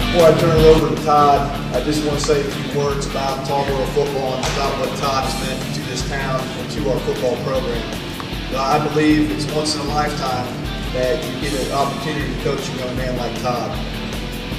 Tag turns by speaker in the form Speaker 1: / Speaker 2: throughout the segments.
Speaker 1: Before I turn it over to Todd, I just want to say a few words about Tarboro football and about what Todd has meant to this town and to our football program. I believe it's once in a lifetime that you get an opportunity to coach a young man like Todd.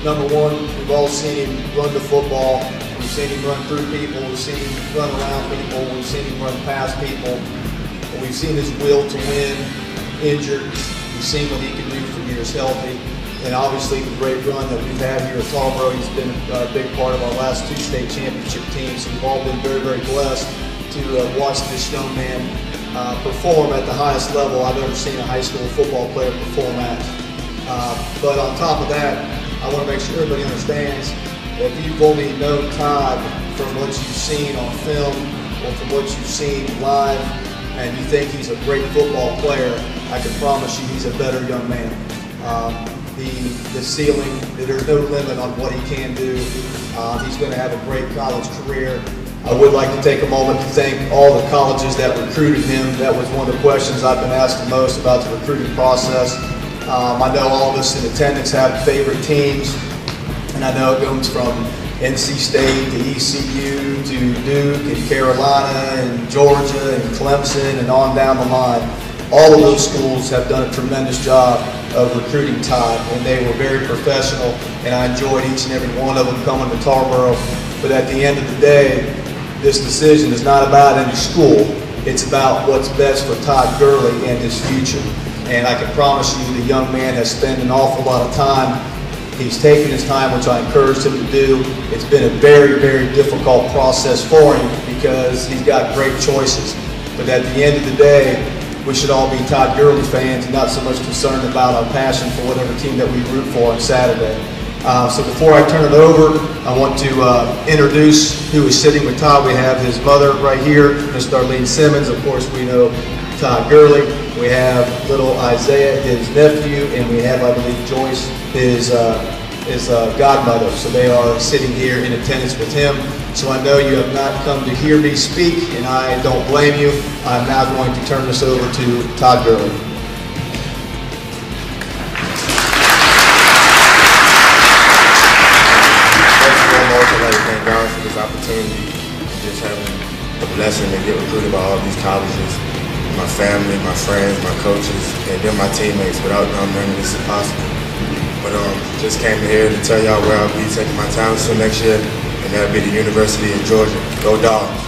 Speaker 1: Number one, we've all seen him run the football. We've seen him run through people. We've seen him run around people. We've seen him run past people. We've seen his will to win, injured. We've seen what he can do for years healthy. And obviously the great run that we've had here at Tarboro, he's been a big part of our last two state championship teams. So we've all been very, very blessed to watch this young man perform at the highest level I've ever seen a high school football player perform at. But on top of that, I want to make sure everybody understands that if you've only known Todd from what you've seen on film or from what you've seen live, and you think he's a great football player, I can promise you he's a better young man. The ceiling, there's no limit on what he can do. He's going to have a great college career. I would like to take a moment to thank all the colleges that recruited him. That was one of the questions I've been asked the most about the recruiting process. I know all of us in attendance have favorite teams, and I know it goes from NC State to ECU to Duke and Carolina and Georgia and Clemson and on down the line. All of those schools have done a tremendous job of recruiting Todd, and they were very professional, and I enjoyed each and every one of them coming to Tarboro. But at the end of the day, this decision is not about any school. It's about what's best for Todd Gurley and his future. And I can promise you the young man has spent an awful lot of time. He's taken his time, which I encouraged him to do. It's been a very, very difficult process for him because he's got great choices. But at the end of the day, we should all be Todd Gurley fans and not so much concerned about our passion for whatever team that we root for on Saturday. So before I turn it over, I want to introduce who is sitting with Todd. We have his mother right here, Miss Darlene Simmons. Of course, we know Todd Gurley. We have little Isaiah, his nephew, and we have, I believe, Joyce, his godmother. So they are sitting here in attendance with him. So I know you have not come to hear me speak, and I don't blame you. I'm now going to turn this over to Todd Gurley.
Speaker 2: Thank God for this opportunity, just having the blessing to get recruited by all these colleges, my family, my friends, my coaches, and then my teammates. Without them, none of this is possible. But just came here to tell y'all where I'll be taking my talents to next year, and that'll be the University of Georgia. Go Dogs!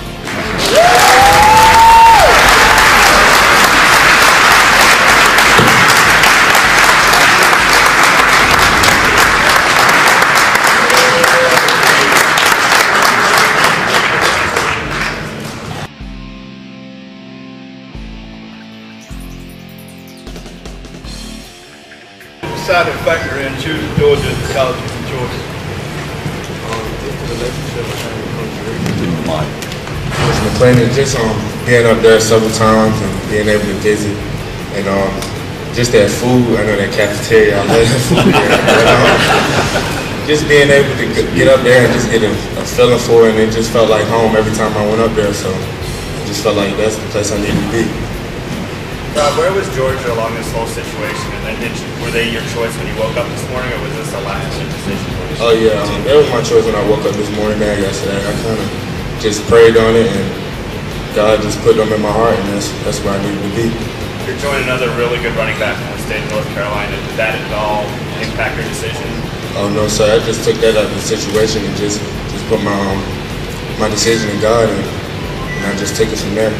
Speaker 3: Deciding factor in choosing Georgia as the college of choice?
Speaker 2: Coach McClain, just being up there several times and being able to visit, and just that food. I know that cafeteria, I love that food there. But, just being able to get up there and just get a feeling for it, and it just felt like home every time I went up there. So I just felt like that's the place I needed to be.
Speaker 4: Where was Georgia along this whole situation? And then were they your choice when you woke up this morning, or was this a last-minute decision?
Speaker 2: Oh yeah, that was my choice when I woke up this morning and yesterday. I kind of just prayed on it, and God just put them in my heart, and that's where I needed to be.
Speaker 4: You're joining another really good running back from the state of North Carolina. Did that at all impact your decision?
Speaker 2: Oh no, sir. I just took that out of the situation and just put my decision in God, and I just took it from there.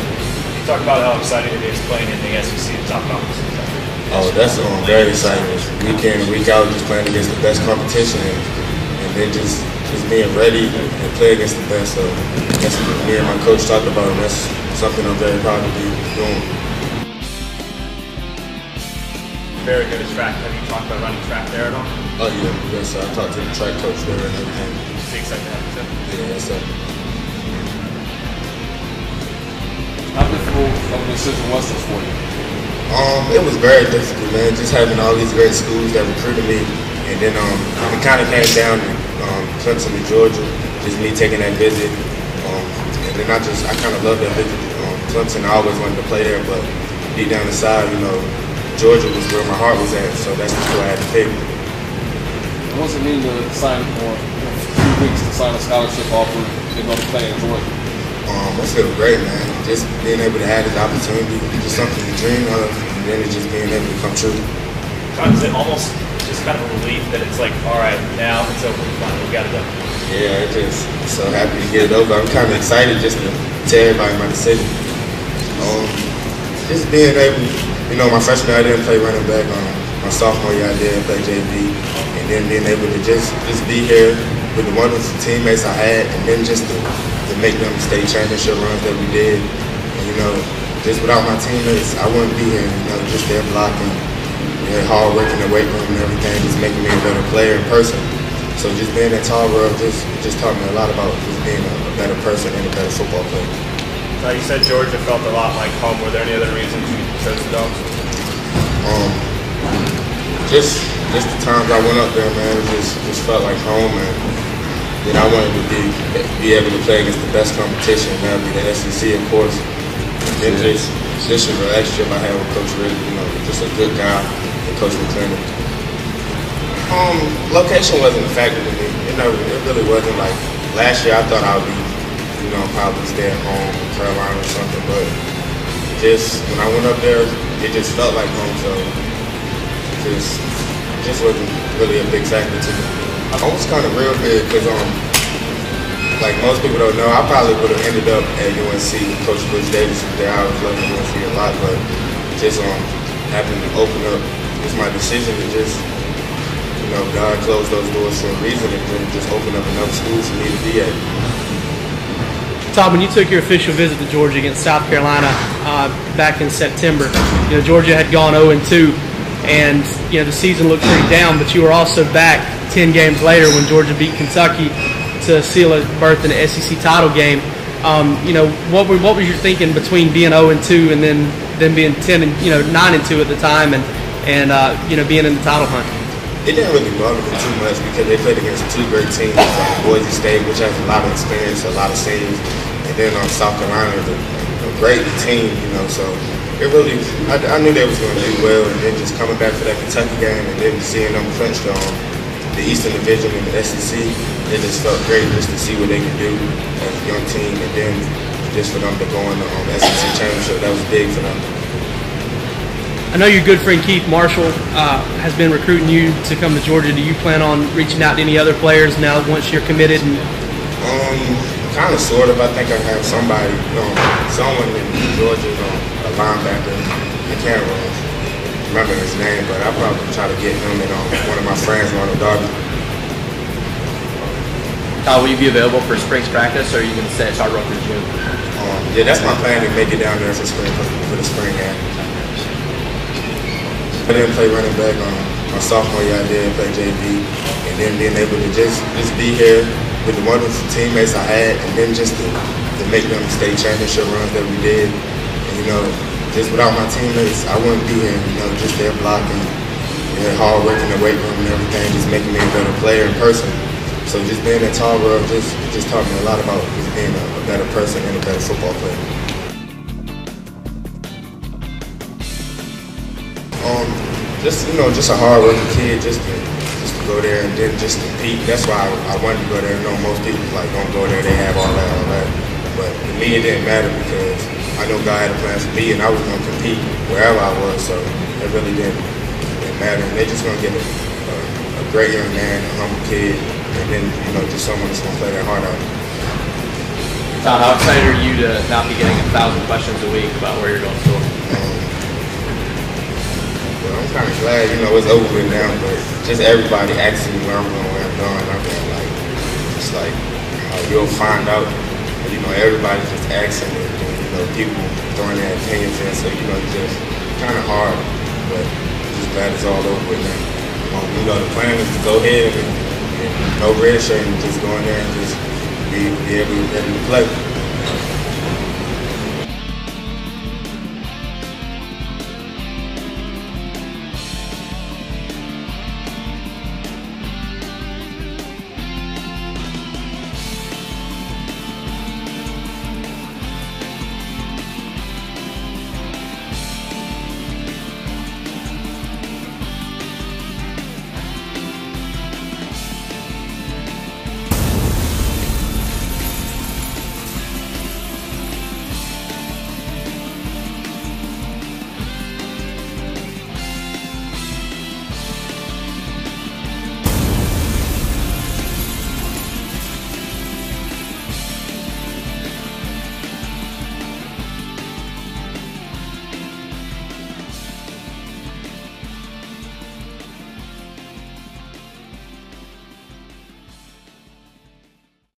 Speaker 4: Talk about how exciting it is playing in the SEC and top conference.
Speaker 2: Oh, that's very exciting. Week in and week out, just playing against the best competition, and then just being ready and play against the best. So that's what me and my coach talked about, and that's something I'm very proud to be doing.
Speaker 4: Very good at track. Have you talked about running track there at all?
Speaker 2: Oh yeah, yes sir. I talked to the track coach there and everything.
Speaker 4: Is he excited to have you, sir?
Speaker 2: Yeah, yes sir.
Speaker 5: How difficult of a decision was this for you?
Speaker 2: It was very difficult, man. Just having all these great schools that recruited me, and then it kind of came down to Clemson to Georgia. Just me taking that visit, and then I kind of loved that visit. Clemson, I always wanted to play there, but deep down inside, you know, Georgia was where my heart was at, so that's the school I had to pick.
Speaker 5: What's it mean to sign for 2 weeks to sign a scholarship offer and go to play in Georgia?
Speaker 2: I feel great, man. Just being able to have this opportunity, just something to dream of, and then it's just being able to come true.
Speaker 4: Is it almost just kind of a relief that it's like, all right, now it's over, finally, we got it done?
Speaker 2: Yeah, just so happy to get it over. I'm kind of excited just to tell everybody my decision. Just being able, my freshman year I didn't play running back. My sophomore year I did play JV, and then being able to just be here with the wonderful teammates I had, and then just to make them state championship runs that we did. And, just without my teammates, I wouldn't be here. Just their blocking, their hard work in the weight room and everything, just making me a better player in person. So just being at Todd Gurley just taught me a lot about just being a better person and a better football player.
Speaker 4: You said Georgia felt a lot like home. Were there any other reasons you chose the Dogs?
Speaker 2: Just the times I went up there, man, it just felt like home, and then I wanted to be able to play against the best competition. That would be the SEC, of course. And then just a relationship I had with Coach Rick, just a good guy, and Coach McClendon. Location wasn't a factor to me. It really wasn't. Like last year, I thought I would be, probably stay at home in Carolina or something. But just when I went up there, it just felt like home. So just wasn't really a big factor to me. I was kind of real big because like most people don't know, I probably would have ended up at UNC. Coach Bruce Davis was there. I was loving UNC a lot, but just having to open up was my decision to just. God closed those doors for a reason, and then just opened up another school for me to be at.
Speaker 6: Todd, when you took your official visit to Georgia against South Carolina back in September, Georgia had gone 0-2, and the season looked pretty down. But you were also back 10 games later when Georgia beat Kentucky to seal a berth in the SEC title game. What was your thinking between being 0-2 and then being 9-2 at the time, and being in the title hunt?
Speaker 2: It didn't really bother me too much because they played against two great teams, like Boise State, which has a lot of experience, a lot of seniors, and then South Carolina, a great team, so it really, I knew they was going to do well, and then just coming back for that Kentucky game and then seeing them clinch the Eastern Division in the SEC, it just felt great just to see what they could do as a young team, and then just for them to go on the SEC championship, that was big for them.
Speaker 6: I know your good friend Keith Marshall has been recruiting you to come to Georgia. Do you plan on reaching out to any other players now once you're committed?
Speaker 2: Kind of, sort of. I think I have somebody, someone in Georgia, a linebacker. I can't remember his name, but I'll probably try to get him and one of my friends, Ronald Darby.
Speaker 7: Will you be available for spring's practice, or are you going to stay at Todd Gurley through June?
Speaker 2: Yeah, that's my plan, to make it down there for the spring game. I didn't play running back. My sophomore year I did play JV, and then being able to just be here with the wonderful teammates I had, and then just to make them state championship runs that we did. And just without my teammates, I wouldn't be here. Just their blocking, their hard work in the weight room and everything, just making me a better player in person. So just being at Todd Gurley just taught me a lot about just being a better person and a better football player. Just a hard-working kid, just to go there and then just compete. That's why I wanted to go there. Most people don't go there, they have all that. But to me, it didn't matter because I know God had a plan for me, and I was going to compete wherever I was. So it really didn't matter. And they're just going to get a great young man, a humble kid, and then just someone that's going to play their heart out.
Speaker 7: Todd, how excited are you to not be getting 1,000 questions a week about where you're going to school?
Speaker 2: I'm kind of glad, it's over with now, but just everybody asking me where I'm going, I'm like, you'll find out. Everybody's just asking, and people throwing their opinions in, so it's just kind of hard, but just glad it's all over with now. The plan is to go ahead and no red shirt and just go in there and just be able to play.